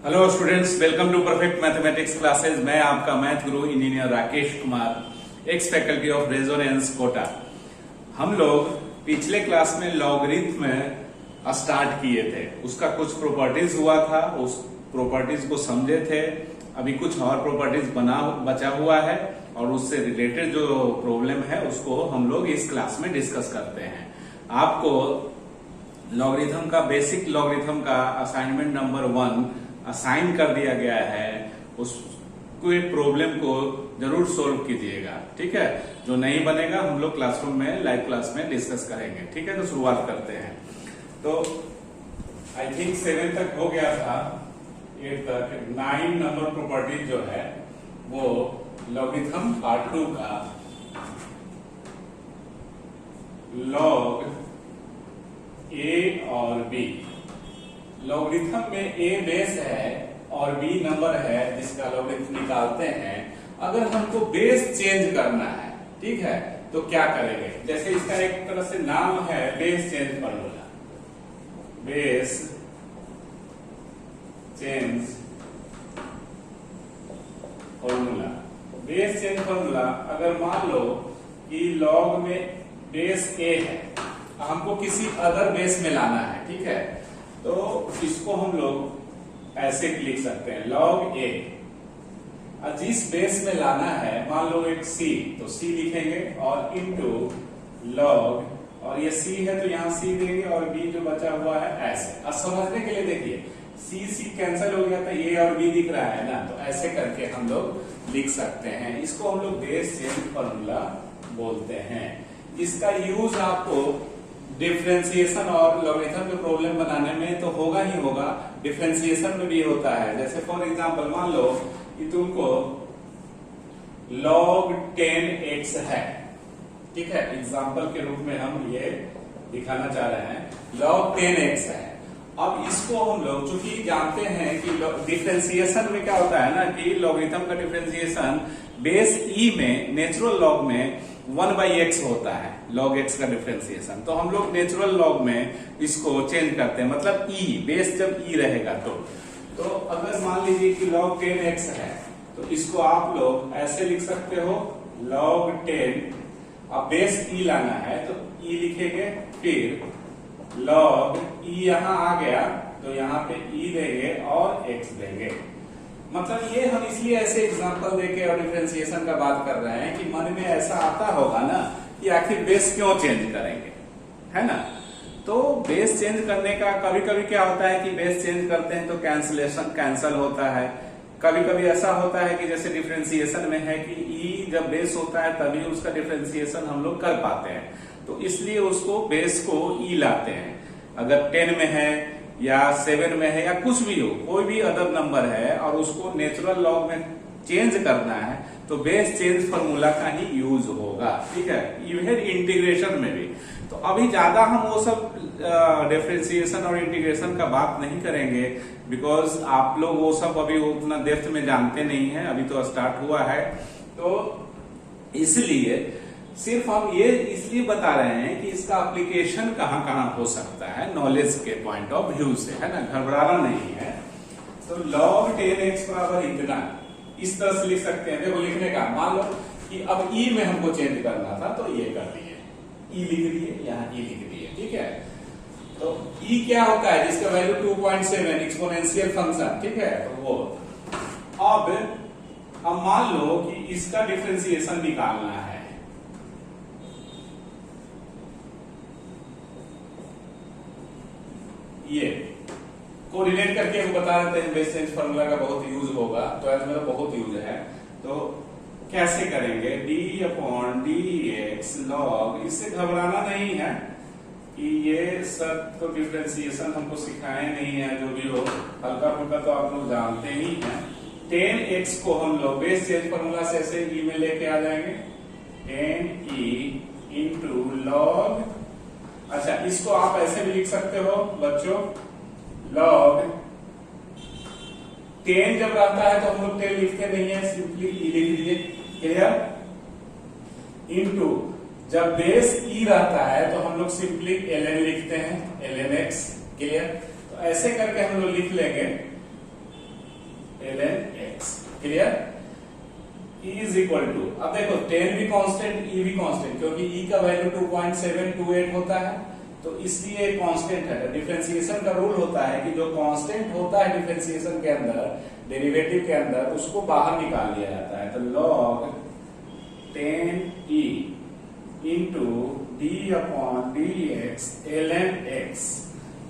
Hello students, welcome to perfect mathematics classes. मैं आपका math guru engineer Rakesh Kumar, ex faculty of Resonance Kota. हम लोग पिछले क्लास में लॉगरिथम स्टार्ट किए थे, उसका कुछ प्रॉपर्टीज हुआ था, उस प्रॉपर्टीज को समझे थे। अभी कुछ और प्रॉपर्टीज बचा हुआ है और उससे रिलेटेड जो प्रॉब्लम है उसको हम लोग इस क्लास में डिस्कस करते हैं। आपको लॉगरिथम का बेसिक लॉगरिथम का असाइनमेंट नंबर 1 असाइन कर दिया गया है, उस प्रॉब्लम को जरूर सोल्व कीजिएगा, ठीक है। जो नहीं बनेगा हम लोग क्लासरूम में लाइव क्लास में डिस्कस करेंगे, ठीक है। तो शुरुआत करते हैं। तो आई थिंक 7 तक हो गया था, 8 तक 9 नंबर प्रॉपर्टी जो है वो लॉगरिथम पार्ट 2 का लॉग ए और बी। लॉगरिथम में ए बेस है और बी नंबर है जिसका लॉगरिथम निकालते हैं। अगर हमको बेस चेंज करना है, ठीक है, तो क्या करेंगे? जैसे इसका एक तरह से नाम है base change formula. Base change formula, base change formula. अगर मान लो कि लॉग में बेस ए है, हमको किसी अदर बेस में लाना है, ठीक है, तो इसको हम लोग ऐसे लिख सकते हैं लॉग ए। जिस बेस में लाना है, मान लो एक सी, तो सी लिखेंगे और इनटू लॉग, और ये सी है तो यहां सी देंगे और बी जो बचा हुआ है ऐसे। अब समझने के लिए देखिए, सी सी कैंसिल हो गया था, ए और बी दिख रहा है ना, तो ऐसे करके हम लोग लिख सकते हैं। इसको हम लोग बेस चेंज फॉर्मूला बोलते हैं। इसका यूज आपको डिफरेंशिएशन और लॉगरिथम के प्रॉब्लम बनाने में तो होगा ही होगा, डिफरेंशिएशन में भी होता है। जैसे फॉर एग्जांपल मान लो कि तुमको log 10x है, ठीक है, एग्जांपल के रूप में हम ये दिखाना चाह रहे हैं, log 10x है। अब इसको हम लोग चूंकि जानते हैं कि डिफरेंशिएशन में क्या होता है ना, कि लॉगरिथम का डिफरेंशिएशन बेस ई में नेचुरल लॉग में 1/x होता है, log x का डिफरेंशिएशन। तो हम लोग नेचुरल लॉग में इसको चेंज करते हैं, मतलब e, बेस जब e रहेगा तो अगर मान लीजिए कि log 10x है, तो इसको आप लोग ऐसे लिख सकते हो log 10। अब बेस e लाना है तो e लिखेंगे, फिर log e यहां आ गया तो यहां पे e देंगे और x देंगे। मतलब ये हम इसलिए ऐसे एग्जांपल देके और डिफरेंशिएशन का बात कर रहे हैं कि मन में ऐसा आता होगा ना कि आखिर बेस क्यों चेंज करेंगे, है ना। तो बेस चेंज करने का कभी कभी क्या होता है कि बेस चेंज करते हैं तो कैंसिलेशन कैंसल होता है। कभी कभी ऐसा होता है कि जैसे डिफरेंशिएशन में है कि ई जब बेस होता है तभी उसका डिफरेंशिएशन हम लोग कर पाते हैं, तो इसलिए उसको बेस को ई लाते हैं। अगर 10 में है या 7 में है या कुछ भी हो, कोई भी अदर नंबर है और उसको नेचुरल लॉग में चेंज करना है तो बेस चेंज फॉर्मूला का ही यूज होगा, ठीक है। इवन इंटीग्रेशन में भी। तो अभी ज्यादा हम वो सब डिफरेंशिएशन और इंटीग्रेशन का बात नहीं करेंगे, बिकॉज आप लोग वो सब अभी उतना डेप्थ में जानते नहीं है, अभी तो स्टार्ट हुआ है। तो इसलिए सिर्फ हम ये इसलिए बता रहे हैं कि इसका एप्लीकेशन कहां कहां हो सकता है नॉलेज के पॉइंट ऑफ व्यू से, है ना, घबराना नहीं है। तो log 10x बराबर इतना, इस तरह से लिख सकते हैं। देखो लिखने का, मान लो कि अब e में हमको चेंज करना था तो ये कर दिए, e लिख दिए, यहाँ e लिख दिए, ठीक है। तो e क्या होता है, जिसका वैल्यू 2.7 एक्सपोनेंशियल फंक्शन, ठीक है। तो वो अब मान लो कि इसका डिफरेंशिएशन निकालना है, ये कोरिलेट करके हम बता देते हैं। बेस चेंज फॉर्मूला का बहुत यूज होगा, तो ऐसा मेरा बहुत यूज है। तो कैसे करेंगे, d/dx log, इससे घबराना नहीं है कि ये सब तो डिफरेंशिएशन हमको सिखाए नहीं है, जो भी हो हल्का फुल्का तो आप लोग जानते ही हैं। 10x को हम लोग बेस चेंज फॉर्मूला से ऐसे e में लेके आ जाएंगे, 10e इंटू लॉग। अच्छा, इसको आप ऐसे भी लिख सकते हो बच्चों, log 10 जब रहता है तो हम लोग 10 लिखते नहीं है, सिंपली e लिख दिए, क्लियर। इनटू जब बेस e रहता है तो हम लोग सिंपली ln लिखते हैं, ln x, क्लियर। तो ऐसे करके हम लोग लिख लेंगे ln x। Clear? e is equal to, अब देखो 10 भी कांस्टेंट, e भी कांस्टेंट, क्योंकि e का वैल्यू 2.728 होता है, तो इसलिए कांस्टेंट है। डिफरेंशिएशन का रूल होता है कि जो कांस्टेंट होता है डिफरेंशिएशन के अंदर, डेरिवेटिव के अंदर, उसको बाहर निकाल लिया जाता है। तो log 10e into d/dx ln x,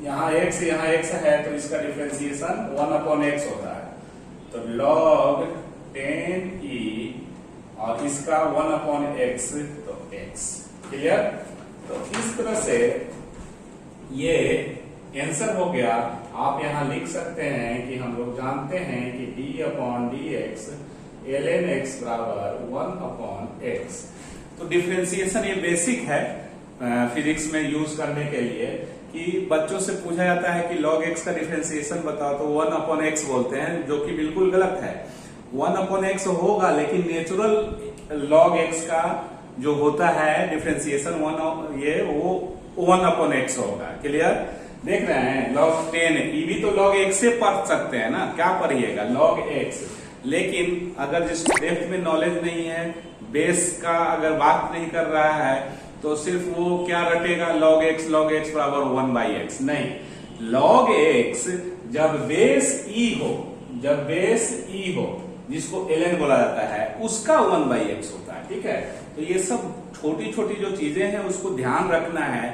यहाँ x है तो इसका डिफरेंशिएशन 1/x होता है, तो log 10e और इसका 1/x, तो x। क्लियर? तो इस तरह से ये आंसर हो गया। आप यहां लिख सकते हैं कि हम लोग जानते हैं कि d/dx ln x बराबर 1/x। तो डिफरेंशिएशन ये बेसिक है फिजिक्स में यूज करने के लिए, कि बच्चों से पूछा जाता है कि log x का डिफरेंशिएशन बताओ, तो 1/x बोलते हैं, जो कि बिल्कुल गलत है। 1/x होगा, लेकिन नेचुरल log x का जो होता है डिफरेंशिएशन वो 1/x होगा। क्लियर? देख रहे हैं log 10, ये भी तो log x से पढ़ सकते हैं ना, क्या पढ़िएगा लॉग x। लेकिन अगर जिस डेप्थ में नॉलेज नहीं है, बेस का अगर बात नहीं कर रहा है, तो सिर्फ वो क्या रटेगा, log x बराबर 1/x। नहीं, log x जब बेस e हो, जिसको ln बोला जाता है, उसका 1/x होता है। ठीक है? तो ये सब छोटी छोटी जो चीजें हैं उसको ध्यान रखना है।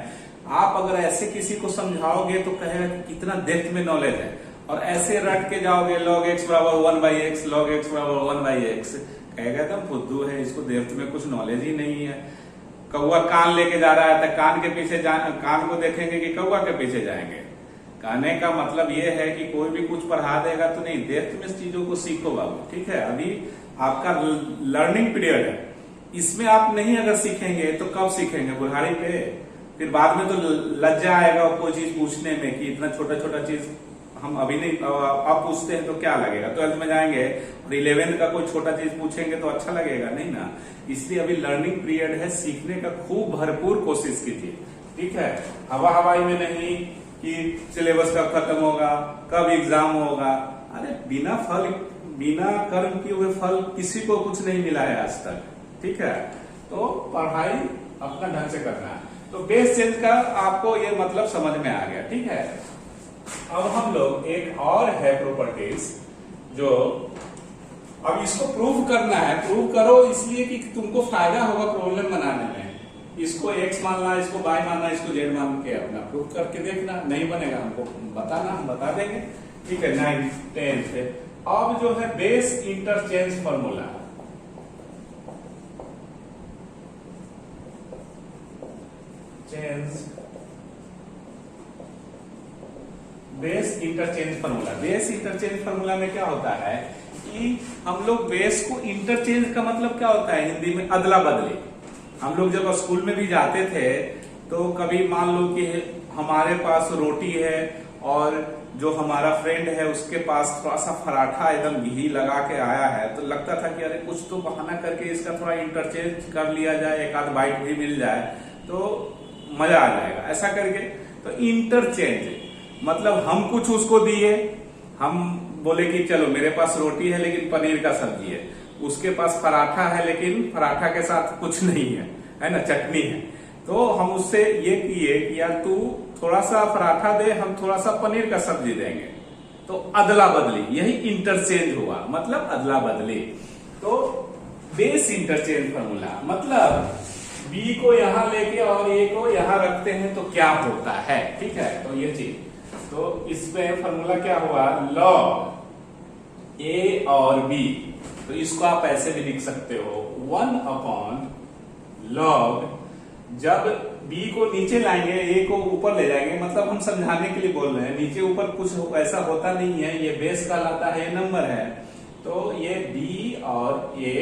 आप अगर ऐसे किसी को समझाओगे तो कहेगा कि कितना डेप्थ में नॉलेज है, और ऐसे रट के जाओगे log x बराबर 1/x, log x बराबर 1/x, कहेगा एकदम फुद्दू है, इसको डेप्थ में कुछ नॉलेज ही नहीं है। कौवा कान लेके जा रहा है, तो कान के पीछे कान को देखेंगे कि कौवा के पीछे जाएंगे। कहने का मतलब ये है कि कोई भी कुछ पढ़ा देगा तो नहीं, डेप्थ में इस चीजों को सीखो बाबू। ठीक है? अभी आपका लर्निंग पीरियड है, इसमें आप नहीं अगर सीखेंगे तो कब सीखेंगे? बुढ़ारी पे। फिर बाद में तो लज्जा आएगा कोई चीज पूछने में कि इतना छोटा छोटा चीज हम अभी नहीं, अब पूछते हैं तो क्या लगेगा? 12th में जाएंगे और 11th का कोई छोटा चीज पूछेंगे तो अच्छा लगेगा नहीं ना। इसलिए अभी लर्निंग पीरियड है, सीखने का खूब भरपूर कोशिश कीजिए। ठीक है? हवाई में नहीं कि सिलेबस कब खत्म होगा, कब एग्जाम होगा। अरे बिना कर्म किए हुए फल किसी को कुछ नहीं मिला है आज तक। ठीक है? तो पढ़ाई अपना ढंग से करना है। तो बेस चेंज का आपको ये मतलब समझ में आ गया। ठीक है? अब हम लोग एक और है प्रॉपर्टीज, जो अब इसको प्रूव करना है। प्रूव करो इसलिए कि तुमको फायदा होगा प्रॉब्लम बनाने में। इसको x मानना, इसको y मानना, इसको z मान के अपना प्रूव करके देखना। नहीं बनेगा हमको बताना, हम बता देंगे। ठीक है? 9th 10th से अब जो है base interchange formula, base interchange formula. Base interchange formula में क्या होता है कि हम लोग बेस को, इंटरचेंज का मतलब क्या होता है हिंदी में? अदला बदली। हम लोग जब स्कूल में भी जाते थे तो कभी मान लो कि हमारे पास रोटी है और जो हमारा फ्रेंड है उसके पास थोड़ा सा पराठा एकदम घी लगा के आया है, तो लगता था कि अरे कुछ तो बहाना करके इसका थोड़ा इंटरचेंज कर लिया जाए, एक आध बाइट भी मिल जाए तो मजा आ जाएगा। ऐसा करके तो इंटरचेंज मतलब हम कुछ उसको दिए, हम बोले कि चलो मेरे पास रोटी है लेकिन पनीर का सब्जी है, उसके पास पराठा है लेकिन पराठा के साथ कुछ नहीं है ना, चटनी है। तो हम उससे ये किए कि यार तू थोड़ा सा पराठा दे, हम थोड़ा सा पनीर का सब्जी देंगे। तो अदला बदली, यही इंटरचेंज हुआ, मतलब अदला बदली। तो बेस इंटरचेंज फॉर्मूला मतलब बी को यहां लेके और ए को यहां रखते हैं तो क्या होता है। ठीक है? तो ये चीज, तो इसमें फॉर्मूला क्या हुआ, लॉग ए और बी। तो इसको आप ऐसे भी लिख सकते हो 1/log, जब बी को नीचे लाएंगे ए को ऊपर ले जाएंगे, मतलब हम समझाने के लिए बोल रहे हैं, नीचे ऊपर कुछ ऐसा होता नहीं है, ये बेस कहलाता है, ये नंबर है। तो ये बी और ए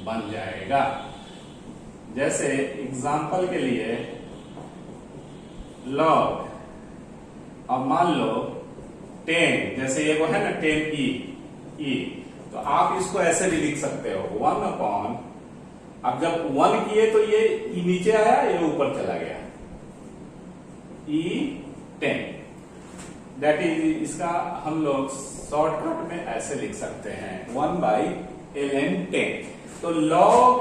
बन जाएगा। जैसे एग्जांपल के लिए लॉग, अब मान लो 10, जैसे ये वो है ना 10e, तो आप इसको ऐसे भी लिख सकते हो 1/, अब जब 1 किए तो ये e नीचे आया, ये ऊपर चला गया, e10। दैट इज, इसका हम लोग शॉर्टकट में ऐसे लिख सकते हैं 1/ln10। तो log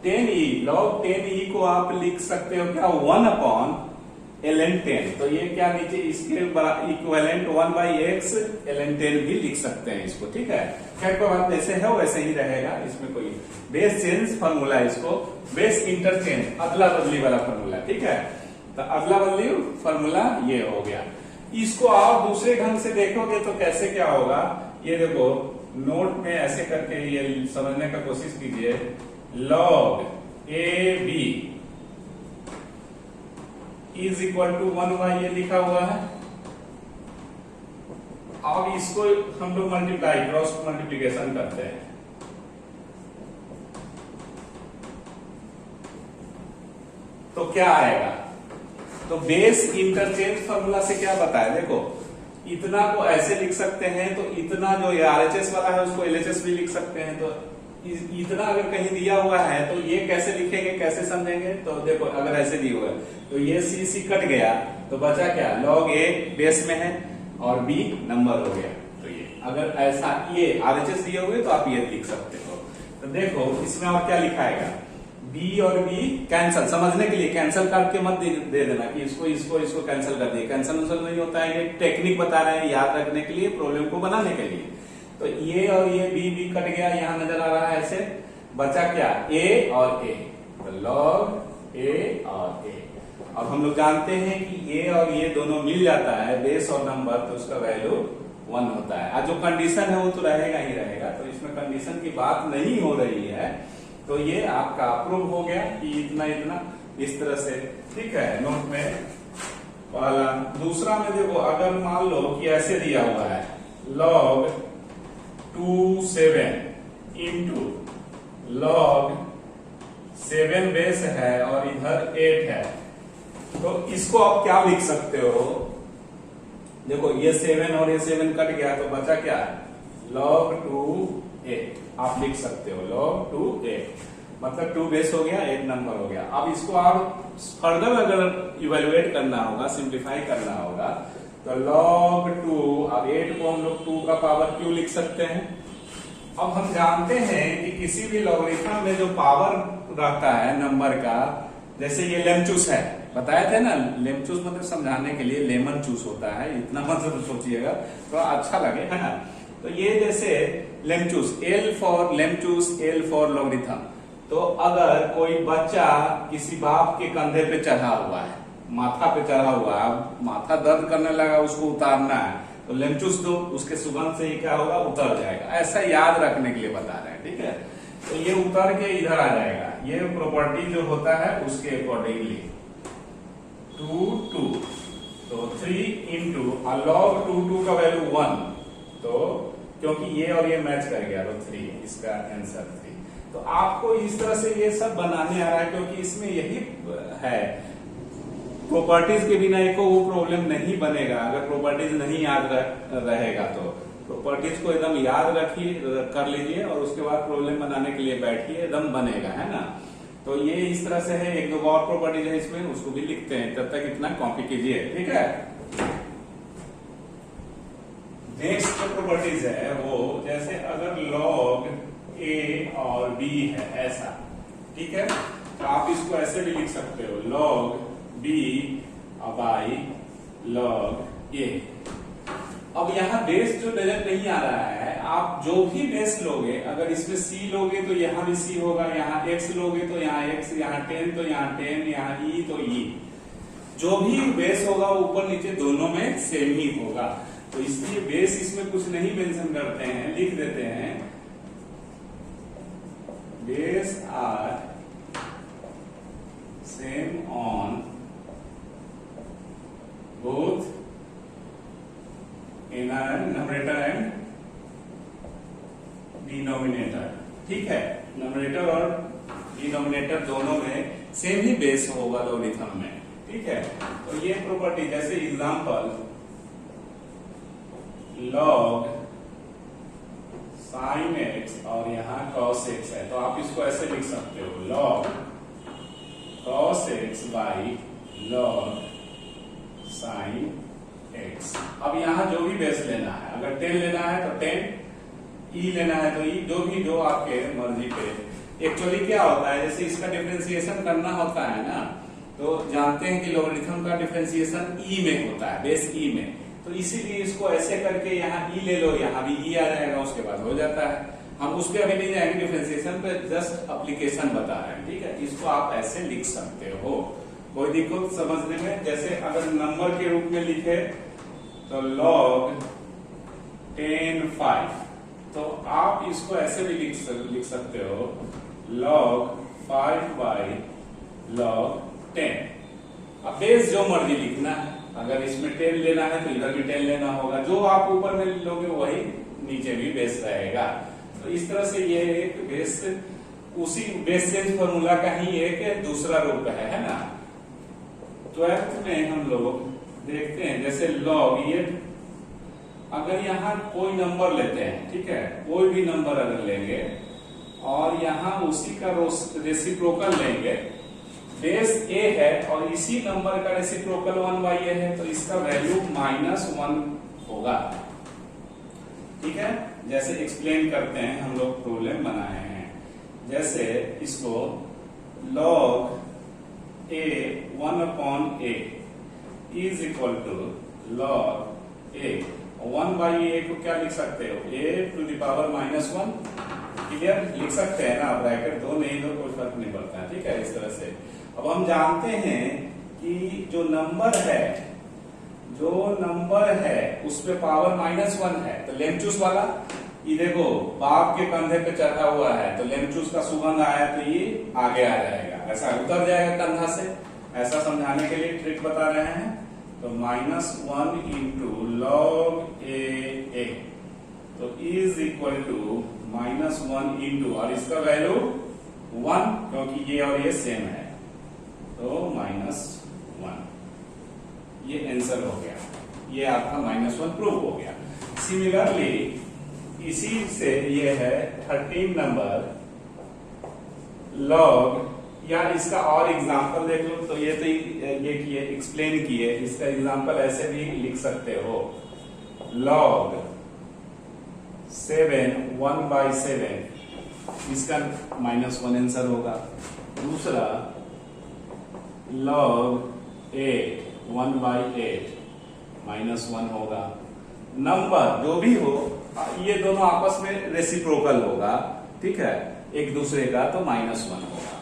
10e को आप लिख सकते हो क्या 1/ln10। तो ये क्या नीचे इसके इक्विवेलेंट 1/x ln10 भी लिख सकते हैं इसको, ठीक है। खैर कोई बात, जैसे है वैसे ही रहेगा, इसमें कोई बेस चेंज फॉर्मूला, इसको बेस इंटरचेंज अदला बदली वाला फॉर्मूला, ठीक है। तो अदला बदली फॉर्मूला ये हो गया। इसको आप दूसरे ढंग से देखोगे तो कैसे क्या होगा, ये देखो नोट में ऐसे करके ये समझने का कोशिश कीजिए। log AB is equal to 1 ये लिखा हुआ है। अब इसको हम लोग मल्टीप्लाई, क्रॉस मल्टीप्लीकेशन करते हैं। तो क्या आएगा, तो बेस इंटरचेंज फॉर्मूला से क्या बताया, देखो इतना को ऐसे लिख सकते हैं, तो इतना जो RHS वाला है उसको LHS भी लिख सकते हैं। तो इतना अगर कहीं दिया हुआ है तो ये कैसे लिखेंगे, कैसे समझेंगे, तो देखो अगर ऐसे दिया हुआ है तो ये C कट गया तो बचा क्या, log A बेस में है और B नंबर हो गया। तो ये अगर ऐसा ये RHS दिए हुए तो आप ये लिख सकते हो। तो देखो इसमें और क्या लिखाएगा, B और B कैंसल, समझने के लिए कैंसल करके मत दे देना कि इसको कैंसल कर दिए, कैंसल नहीं होता है, ये टेक्निक बता रहे हैं याद रखने के लिए, प्रॉब्लम को बनाने के लिए। तो ये और ये B कट गया, यहां नजर आ रहा है ऐसे, बचा क्या A और A, तो log A और A। और हम लोग जानते हैं कि A और ये दोनों मिल जाता है बेस और नंबर, तो उसका वैल्यू 1 होता है। जो कंडीशन है वो तो रहेगा ही रहेगा, तो इसमें कंडीशन की बात नहीं हो रही है। तो ये आपका अप्रूव हो गया कि इतना इतना इस तरह से, ठीक है। नोट में पहला। दूसरा में देखो, अगर मान लो कि ऐसे दिया हुआ है log 27 इंटू log 7 बेस है और इधर 8 है, तो इसको आप क्या लिख सकते हो, देखो ये 7 और ये 7 कट गया तो बचा क्या, log 2a आप लिख सकते हो, log 2a मतलब 2 बेस हो गया, 8 नंबर हो गया। अब इसको आप फर्दर अगर इवेल्युएट करना होगा, सिंप्लीफाई करना होगा, तो log 2, अब 8 को हम लोग 2 का पावर क्यों लिख सकते हैं। अब हम जानते हैं कि किसी भी लॉगरिथम में जो पावर रहता है नंबर का, जैसे ये लेमचूस है, बताया था ना, लेमचूस मतलब समझाने के लिए लेमन चूस होता है, इतना मतलब सोचिएगा तो अच्छा लगे, है ना। तो ये जैसे लेमचूस, L फॉर लेमचूस, L फॉर लॉगरिथम। तो अगर कोई बच्चा किसी बाप के कंधे पे चढ़ा हुआ है, माथा पे चढ़ा हुआ है, माथा दर्द करने लगा, उसको उतारना है, तो लेमचूस दो, उसके सुगंध से ही क्या होगा, उतर जाएगा। ऐसा याद रखने के लिए बता रहे हैं, ठीक है। तो ये उतर के इधर आ जाएगा, ये प्रॉपर्टी जो होता है उसके अकॉर्डिंगली 2 तो 3 इंटू log 2 का वैल्यू 1, तो क्योंकि ये और ये मैच कर गया तो 3, इसका आंसर 3। तो आपको इस तरह से ये सब बनाने आ रहा है, क्योंकि इसमें यही है, प्रॉपर्टीज के बिना एक वो प्रॉब्लम नहीं बनेगा अगर प्रॉपर्टीज नहीं याद रहेगा। तो प्रॉपर्टीज को एकदम याद रखिए, कर लीजिए और उसके बाद प्रॉब्लम बनाने के लिए बैठिए, एकदम बनेगा, है ना। तो ये इस तरह से है, एक दो और प्रॉपर्टीज है इसमें, उसको भी लिखते हैं, तब तक इतना कॉपी कीजिए, ठीक है। नेक्स्ट जो प्रॉपर्टीज है वो, जैसे अगर log A और B है ऐसा, ठीक है, तो आप इसको ऐसे भी लिख सकते हो, log B by log A। अब यहाँ बेस जो नजर नहीं आ रहा है, आप जो भी बेस लोगे, अगर इसमें C लोगे तो यहाँ भी C होगा, यहाँ X लोगे तो यहाँ X, यहाँ 10 तो यहाँ 10, यहाँ E तो E, जो भी बेस होगा वो ऊपर नीचे दोनों में सेम ही होगा। तो इसलिए बेस इसमें कुछ नहीं मेंशन करते हैं, लिख देते हैं base are same on both numerator and denominator, ठीक है। न्यूमरेटर और डिनोमिनेटर दोनों में सेम ही बेस होगा लॉगरिथम में, ठीक है। तो ये प्रॉपर्टी, जैसे एग्जांपल log sin x और यहाँ cos x है, तो आप इसको ऐसे लिख सकते हो, log cos x by log sin x। अब यहाँ जो भी बेस लेना है, अगर 10 लेना है तो 10, ई लेना है तो ई, जो आपके मर्जी पे। एक्चुअली क्या होता है, जैसे इसका डिफरेंशिएशन करना होता है ना, तो जानते हैं कि लोगरिथम का डिफरेंशिएशन ई में होता है, बेस ई में, तो इसीलिए इसको ऐसे करके यहाँ ई ले लो, यहाँ भी ई आ जाएगा, उसके बाद हो जाता है। हम उस पर अभी नहीं जाएंगे, डिफरेंशिएशन पे जस्ट एप्लीकेशन बता रहे हैं, ठीक है। इसको आप ऐसे लिख सकते हो, कोई दिक्कत समझने में। जैसे अगर नंबर के रूप में लिखे तो log 10 5, तो आप इसको ऐसे भी लिख सकते हो log 5 by log 10। अब बेस जो मर्जी लिखना है, अगर इसमें 10 लेना है तो इधर भी 10 लेना होगा, जो आप ऊपर में लोगे वही नीचे भी बेस रहेगा। तो इस तरह से ये एक बेस, उसी बेस चेंज फॉर्मूला का ही एक दूसरा रूप है ना। 12th में हम लोग देखते हैं, जैसे log, ये अगर यहाँ कोई नंबर लेते हैं, ठीक है, कोई भी नंबर अगर लेंगे और यहाँ उसी का रेसिप्रोकल लेंगे, बेस a है और इसी नंबर का रेसिप्रोकल 1/a है, तो इसका वैल्यू -1 होगा, ठीक है। जैसे एक्सप्लेन करते हैं, हम लोग प्रॉब्लम बनाए हैं, जैसे इसको log a 1/a is equal to log a 1/a को क्या लिख सकते हो, a to the power -1, clear, लिख सकते हैं ना, ब्रैकेट दो नहीं दो कोई फर्क नहीं पड़ता है, ठीक है, इस तरह से। अब हम जानते हैं कि जो नंबर है उस पे पावर -1 है, तो लेमचूस वाला, ये देखो बाप के कंधे पे चढ़ा हुआ है, तो लेमचूस का सुगंध आया तो ये आगे आ जाएगा, ऐसा उतर जाएगा कंधा से। ऐसा समझाने के लिए ट्रिक बता रहे हैं। तो -1 इंटू log a, तो इज इक्वल टू -1 इंटू, और इसका वैल्यू 1, क्योंकि ये और ये सेम है, तो -1, ये आंसर हो गया, ये आपका -1 प्रूव हो गया। सिमिलरली इसी से ये है 13 नंबर log, या इसका और एग्जांपल देख लो, तो ये तो ये किए, एक्सप्लेन किए, इसका एग्जांपल ऐसे भी लिख सकते हो log 7 1/7, इसका -1 आंसर होगा। दूसरा log 8 1/8 -1 होगा। नंबर जो भी हो, ये दोनों आपस में रेसिप्रोकल होगा, ठीक है, एक दूसरे का, तो -1 होगा।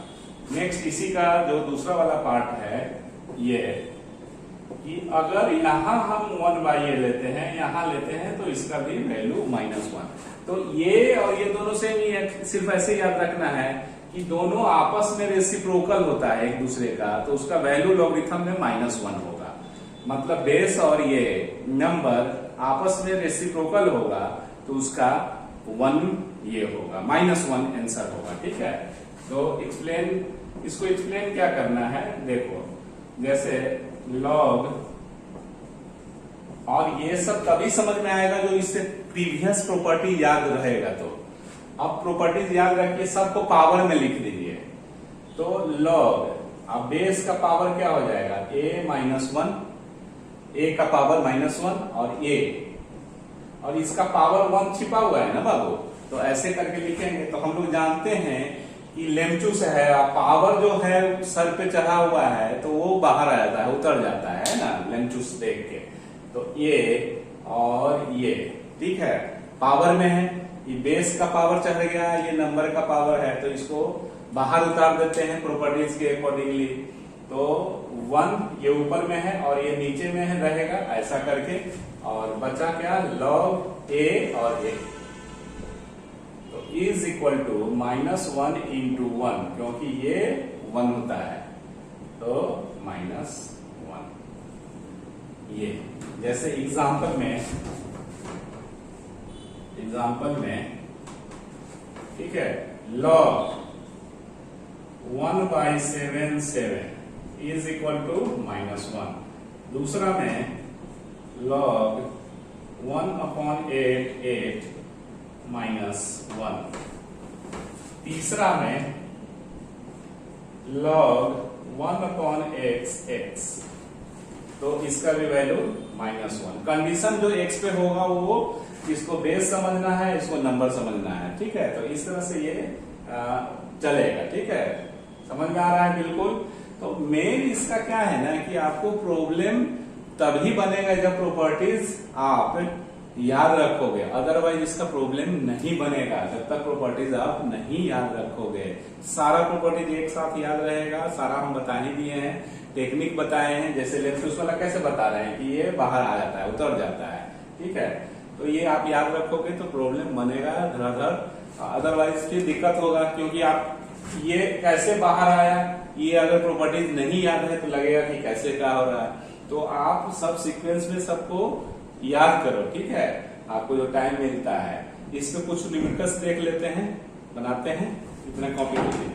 नेक्स्ट इसी का जो दूसरा वाला पार्ट है, ये कि अगर यहां हम 1/a लेते हैं, यहां लेते हैं, तो इसका भी वैल्यू -1। तो ये और ये दोनों सेम ही है, सिर्फ ऐसे याद रखना है कि दोनों आपस में रेसिप्रोकल होता है एक दूसरे का, तो उसका वैल्यू लॉगरिथम में -1 होगा। मतलब बेस और ये नंबर आपस में रेसिप्रोकल होगा, तो उसका 1 ये होगा, -1 आंसर होगा, ठीक है। तो इसको एक्सप्लेन क्या करना है, देखो, जैसे log, और ये सब तभी समझ में आएगा जो इससे प्रीवियस प्रॉपर्टी याद रहेगा। तो अब प्रॉपर्टीज याद रखिए, सबको पावर में लिख दीजिए। तो log, अब बेस का पावर क्या हो जाएगा, a-1, a का पावर -1 और a, और इसका पावर 1 छिपा हुआ है ना बाबू, तो ऐसे करके लिखेंगे। तो हम लोग जानते हैं कि लेमचूस है, पावर जो है सर पे चढ़ा हुआ है, तो वो बाहर आ जाता है, उतर जाता है ना, लेमचूस देख के। तो ये और ये, ठीक है, पावर में है, ये बेस का पावर चढ़ गया, ये नंबर का पावर है, तो इसको बाहर उतार देते हैं प्रॉपर्टीज के अकॉर्डिंगली। तो 1 ये ऊपर में है और ये नीचे में है, रहेगा ऐसा करके, और बचा क्या, log a और a, तो इज इक्वल टू -1 इंटू 1, क्योंकि ये 1 होता है, तो -1। ये जैसे एग्जाम्पल में, ठीक है, log 1/7 इज इक्वल टू -1। दूसरा में log 1/8 -1। तीसरा में log 1/x। तो इसका भी वैल्यू -1। कंडीशन जो x पे होगा वो इसको बेस समझना है, इसको नंबर समझना है, ठीक है। तो इस तरह से ये चलेगा, ठीक है। समझ में आ रहा है बिल्कुल। तो मेन इसका क्या है ना कि आपको प्रॉब्लम तभी बनेगा जब प्रॉपर्टीज आप याद रखोगे, अदरवाइज इसका प्रॉब्लम नहीं बनेगा जब तक प्रॉपर्टीज आप नहीं याद रखोगे। सारा प्रॉपर्टीज एक साथ याद रहेगा, सारा हम बता ही दिए हैं, टेक्निक बताए हैं। जैसे लेफ्ट वाला कैसे बता रहे हैं कि ये बाहर आ जाता है, उतर जाता है, ठीक है। तो ये आप याद रखोगे तो प्रॉब्लम बनेगा धड़ाधड़, अदरवाइज फिर दिक्कत होगा, क्योंकि आप ये कैसे बाहर आया, ये अगर प्रॉपर्टीज नहीं याद है तो लगेगा कि कैसे क्या हो रहा है। तो आप सब सीक्वेंस में सबको याद करो, ठीक है। आपको जो टाइम मिलता है इस पे कुछ लिमिटस देख लेते हैं, बनाते हैं, इतना कॉपी कीजिए।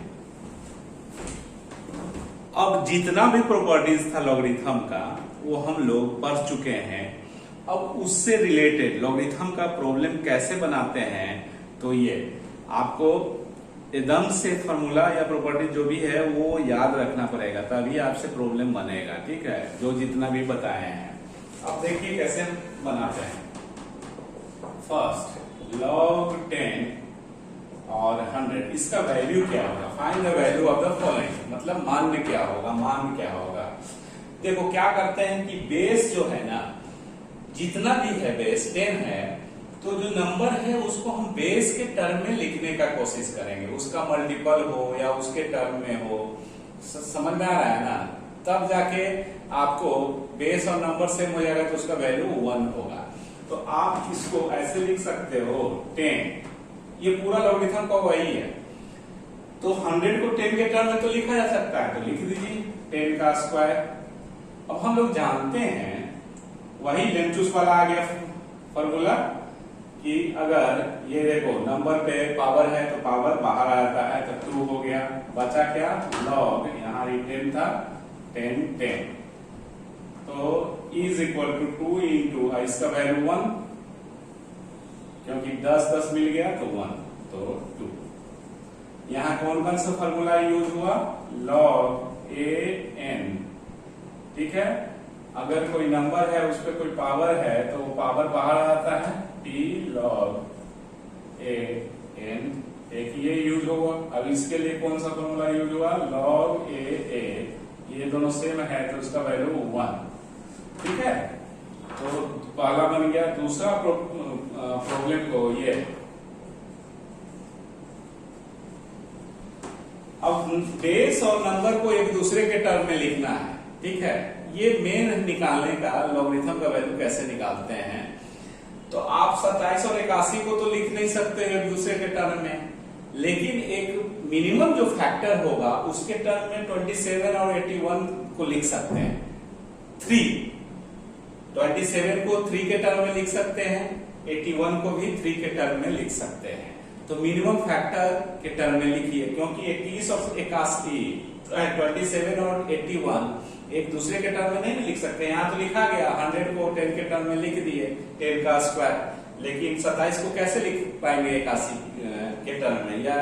अब जितना भी प्रॉपर्टीज था लॉगरिथम का वो हम लोग पढ़ चुके हैं। अब उससे रिलेटेड लॉगरिथम का प्रॉब्लम कैसे बनाते हैं, तो ये आपको एकदम से फॉर्मूला या प्रॉपर्टी जो भी है वो याद रखना पड़ेगा, तभी आपसे प्रॉब्लम बनेगा, ठीक है, जो जितना भी बताए हैं। अब देखिए कैसे बनाते हैं। फर्स्ट log 10 और 100, इसका वैल्यू क्या होगा, find the value of the following, मतलब मान क्या होगा, मान क्या होगा। देखो क्या करते हैं कि बेस जो है ना, जितना भी है बेस 10 है, तो जो नंबर है उसको हम बेस के टर्म में लिखने का कोशिश करेंगे, उसका मल्टीपल हो या उसके टर्म में हो। समझ में आ रहा है ना, तब जाके आपको बेस और नंबर सेम हो जाएगा तो उसका वैल्यू 1 होगा। तो आप इसको ऐसे लिख सकते हो 10, ये पूरा लॉगरिथम का वही है, तो 100 को 10 के टर्म में तो लिखा जा सकता है, तो लिख दीजिए 10 का स्क्वायर। अब हम लोग जानते हैं वही लेंचुस वाला आ गया फॉर्मूला कि अगर ये देखो नंबर पे पावर है तो पावर बाहर आ जाता है, तो 2 हो गया, बचा क्या लॉग, यहाँ 10 था 10, तो इज इक्वल टू 2 इंटू इसका वैल्यू 1, क्योंकि 10 मिल गया तो 1, तो 2। यहाँ कौन कौन सा फॉर्मूला यूज हुआ, लॉग ए एन, ठीक है। अगर कोई नंबर है उस पर कोई पावर है तो वो पावर बाहर आता है, टी लॉग ए एन, एक ये यूज होगा। अब इसके लिए कौन सा फॉर्मूला यूज हुआ, लॉग ए, ये दोनों सेम है तो उसका वैल्यू 1, ठीक है। तो पहला बन गया। दूसरा प्रॉब्लम को ये, अब बेस और नंबर को एक दूसरे के टर्म में लिखना है, ठीक है। ये मेन निकालने का लॉगरिथम का वैल्यू कैसे निकालते हैं, तो आप 27 और 81 को तो लिख नहीं सकते एक दूसरे के टर्म में, लेकिन एक मिनिमम जो फैक्टर होगा उसके टर्म में 27 और 81 को लिख सकते हैं। 27 को 3 के टर्म में लिख सकते हैं, 81 को भी 3 के टर्म में लिख सकते हैं। तो मिनिमम फैक्टर के टर्म में लिखिए, क्योंकि 21 और 81, 27 और 81 एक दूसरे के टर्म में नहीं लिख सकते। यहाँ तो लिखा गया 100 को 10 के टर्म में लिख दिए 10 का स्क्वायर, लेकिन 27 को कैसे लिख पाएंगे 81 के टर्म में, या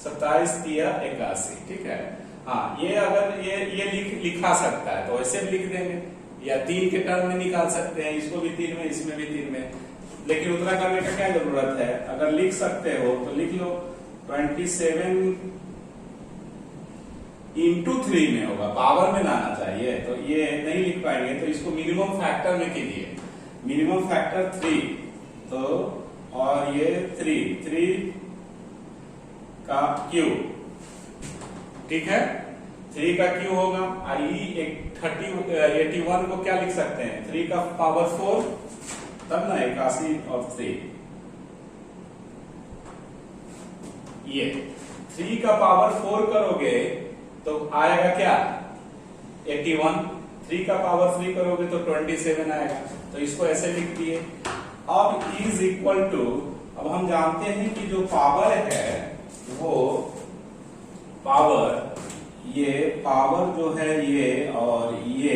27 या 81, ठीक है। हाँ, ये अगर ये लिखा सकता है तो ऐसे भी लिख देंगे, या 3 के टर्म में निकाल सकते हैं, इसको भी 3 में, इसमें भी 3 में, लेकिन उतना करने का क्या जरूरत है। अगर लिख सकते हो तो लिख लो 27 इंटू 3 में होगा, पावर में लाना चाहिए, तो ये नहीं लिख पाएंगे, तो इसको मिनिमम फैक्टर में कीजिए, मिनिमम फैक्टर 3, तो और ये 3 का क्यूब, ठीक है। 3 का क्यूब होगा, 81 को क्या लिख सकते हैं, 3 का पावर 4, तब ना 81 और 3, ये 3 का पावर 4 करोगे तो आएगा क्या 81, 3 का पावर 3 करोगे तो 27 आएगा, तो इसको ऐसे लिख दिए। अब इज इक्वल टू, अब हम जानते हैं कि जो पावर है वो पावर, ये पावर जो है ये और ये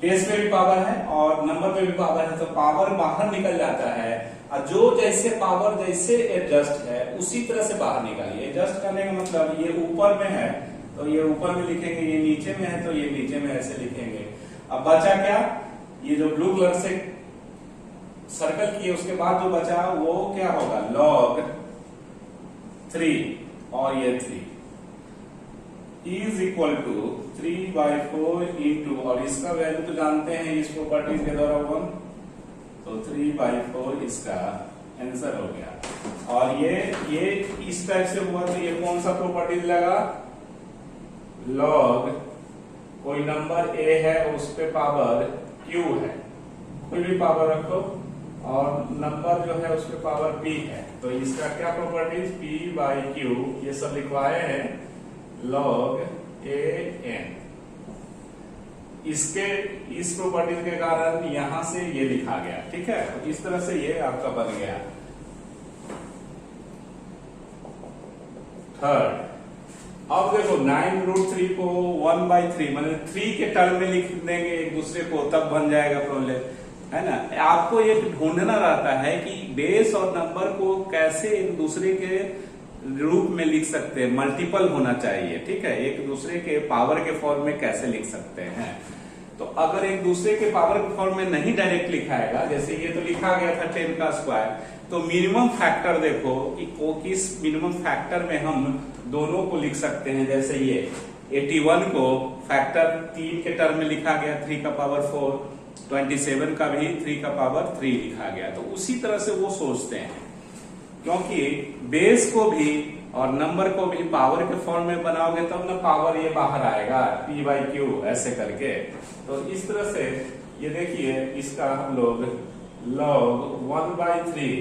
बेस में भी पावर है और नंबर में भी पावर है, तो पावर बाहर निकल जाता है, और जो जैसे पावर जैसे एडजस्ट है उसी तरह से बाहर निकालिए। एडजस्ट करने का मतलब ये ऊपर में है तो ये ऊपर में लिखेंगे, ये नीचे में है तो ये नीचे में ऐसे लिखेंगे। अब बचा क्या, ये जो ब्लू कलर से सर्कल किए उसके बाद जो बचा वो क्या होगा, log 3 और ये 3 इज इक्वल टू 3/4 इंटू, और इसका वैल्यू तो जानते हैं इस प्रॉपर्टीज के द्वारा 1, तो 3/4 इसका आंसर हो गया। और ये इस टाइप से हुआ तो ये कौन सा प्रॉपर्टीज लगा, log कोई नंबर a है उस पे पावर q है, कोई भी पावर रखो, और नंबर जो है उस पे पावर p है, तो इसका क्या प्रॉपर्टीज p/q ये सब लिखवाए हैं log an। इसके इस प्रॉपर्टीज के कारण यहां से ये लिखा गया, ठीक है। तो इस तरह से ये आपका बन गया। थर्ड, अब देखो 9√3 को 1/3 मतलब 3 के टर्म में लिख देंगे एक दूसरे को, तब बन जाएगा प्रॉब्लम, है ना। आपको ये ढूंढना रहता है कि बेस और नंबर को कैसे एक दूसरे के रूप में लिख सकते हैं, मल्टीपल होना चाहिए, ठीक है, एक दूसरे के पावर के फॉर्म में कैसे लिख सकते हैं। तो अगर एक दूसरे के पावर के फॉर्म में नहीं डायरेक्ट लिखाएगा, जैसे ये तो लिखा गया था 10 का स्क्वायर, तो मिनिमम फैक्टर देखो कि किस मिनिमम फैक्टर में हम दोनों को लिख सकते हैं। जैसे ये 81 को फैक्टर 3 के टर्म में लिखा गया 3 का पावर 4, 27 का भी 3 का पावर 3 लिखा गया, तो उसी तरह से वो सोचते हैं, क्योंकि बेस को भी और नंबर को भी पावर के फॉर्म में बनाओगे तब ना पावर ये बाहर आएगा p/q ऐसे करके। तो इस तरह से ये देखिए इसका हम लोग log 1/3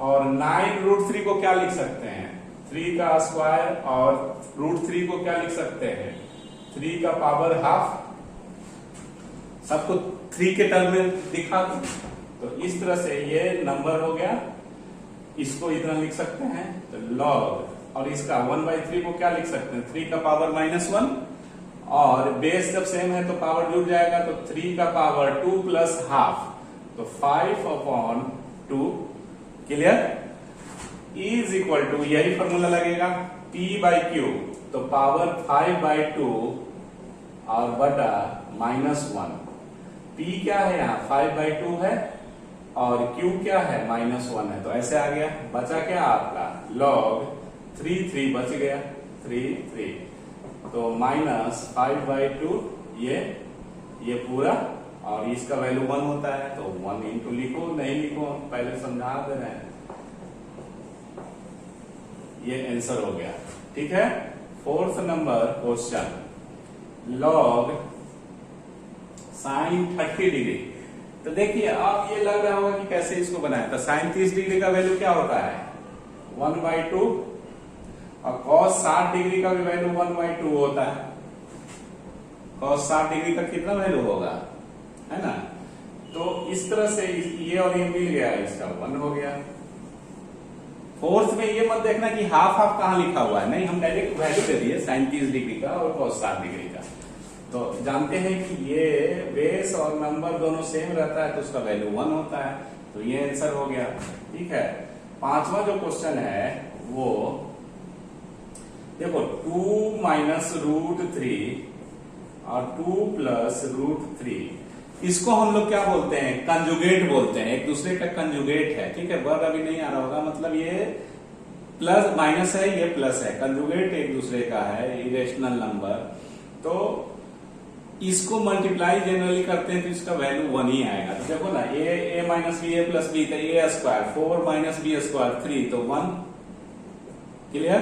और 9√3 को क्या लिख सकते हैं, 3 का स्क्वायर, और √3 को क्या लिख सकते हैं 3 का पावर हाफ, सबको 3 के टर्म में दिखा दो। तो इस तरह से ये नंबर हो गया, इसको इतना लिख सकते हैं तो log, और इसका 1/3 को क्या लिख सकते हैं 3 का पावर -1, और बेस जब सेम है तो पावर जुड़ जाएगा, तो 3 का पावर 2 प्लस हाफ, तो 5/2 क्लियर इज इक्वल टू, यही फॉर्मूला लगेगा p/q, तो पावर 5/2 और बटा -1। p क्या है यहाँ 5/2 है और q क्या है -1 है, तो ऐसे आ गया। बचा क्या आपका log 3 बच गया 3, तो -5/2 ये पूरा, और इसका वैल्यू 1 होता है, तो 1 इंटू लिखो, नहीं लिखो पहले समझा दे रहे हैं, ये आंसर हो गया, ठीक है। 4th number question, log sin 30 degree. तो देखिए आप ये लग रहा होगा कि कैसे इसको बनाए, तो sin 30 डिग्री का वैल्यू क्या होता है 1/2, और cos 60 डिग्री का भी वैल्यू 1/2 होता है। cos 60 डिग्री का कितना वैल्यू होगा, है ना। तो इस तरह से ये और ये मिल गया, इसका 1 हो गया। 4th में ये मत देखना कि हाफ हाफ कहां लिखा हुआ है, नहीं, हम डायरेक्ट वैल्यू दे दिए sin 30 डिग्री का और cos 60 डिग्री का। तो जानते हैं कि ये बेस और नंबर दोनों सेम रहता है तो उसका वैल्यू 1 होता है, तो ये आंसर हो गया, ठीक है। 5वां जो क्वेश्चन है वो देखो 2 - √3 और 2 + √3, इसको हम लोग क्या बोलते हैं, कंजुगेट बोलते हैं, एक दूसरे का कंजुगेट है, ठीक है। वर्ड अभी नहीं आ रहा होगा, मतलब ये प्लस माइनस है, ये प्लस है, कंजुगेट एक दूसरे का है, इरेशनल नंबर। तो इसको मल्टीप्लाई जनरली करते हैं तो इसका वैल्यू 1 ही आएगा। तो देखो ना a - b a + b, तो a², 4 - b², 3, तो 1, क्लियर।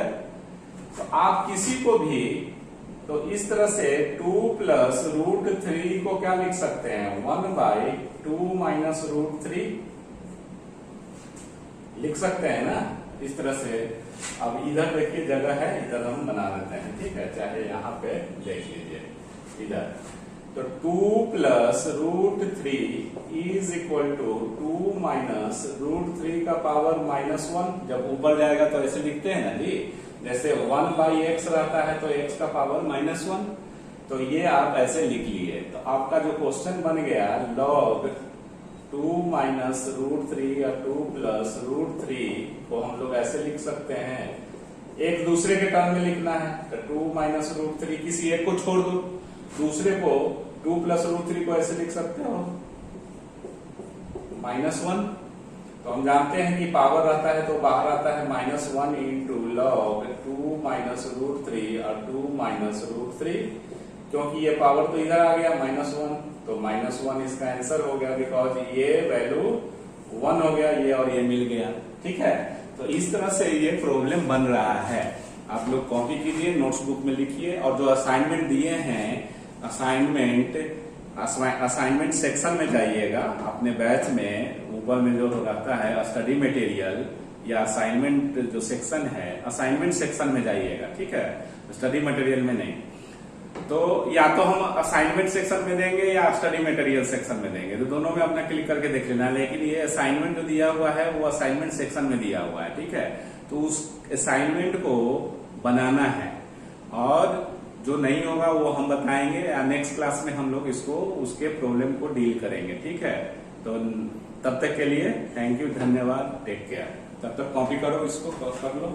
तो आप किसी को भी तो इस तरह से 2 + √3 को क्या लिख सकते हैं 1/2 - √3 लिख सकते हैं ना, इस तरह से। अब इधर देखिए जगह है, इधर हम बना देते हैं, ठीक है, चाहे यहाँ पे देख लीजिए इधर। तो 2 + √3 इज इक्वल टू 2 - √3 का पावर -1, जब ऊपर जाएगा तो ऐसे लिखते हैं ना जी, जैसे 1/x रहता है तो x का पावर -1, तो ये आप ऐसे लिख लिए। तो आपका जो क्वेश्चन बन गया log 2 - √3 या 2 + √3 को हम लोग ऐसे लिख सकते हैं एक दूसरे के टर्म में लिखना है तो 2 माइनस रूट 3, किसी एक को छोड़ दो, दूसरे को 2 प्लस रूट 3 को ऐसे लिख सकते हो -1। तो हम जानते हैं कि पावर रहता है तो बाहर आता है -1 इंटू लॉग 2 माइनस रूट 3 और 2 माइनस रूट 3, क्योंकि ये पावर तो इधर आ गया -1, तो -1 इसका आंसर हो गया, बिकॉज ये वैल्यू 1 हो गया, ये और ये मिल गया। ठीक है, तो इस तरह से ये प्रॉब्लम बन रहा है। आप लोग कॉपी कीजिए, नोट्सबुक में लिखिए, और जो असाइनमेंट दिए हैं असाइनमेंट सेक्शन में जाइएगा अपने बैच में, ऊपर में जो रहता है स्टडी मटेरियल या असाइनमेंट जो सेक्शन है, असाइनमेंट सेक्शन में जाइएगा। ठीक है, स्टडी मटेरियल में नहीं। तो या तो हम असाइनमेंट सेक्शन में देंगे या स्टडी मटेरियल सेक्शन में देंगे, तो दोनों में अपना क्लिक करके देख लेना। लेकिन ये असाइनमेंट जो दिया हुआ है वो असाइनमेंट सेक्शन में दिया हुआ है। ठीक है, तो उस असाइनमेंट को बनाना है, और जो नहीं होगा वो हम बताएंगे, या नेक्स्ट क्लास में हम लोग इसको उसके प्रॉब्लम को डील करेंगे। ठीक है, तो तब तक के लिए थैंक यू, धन्यवाद, टेक केयर। तब तक कॉपी करो, इसको कर लो।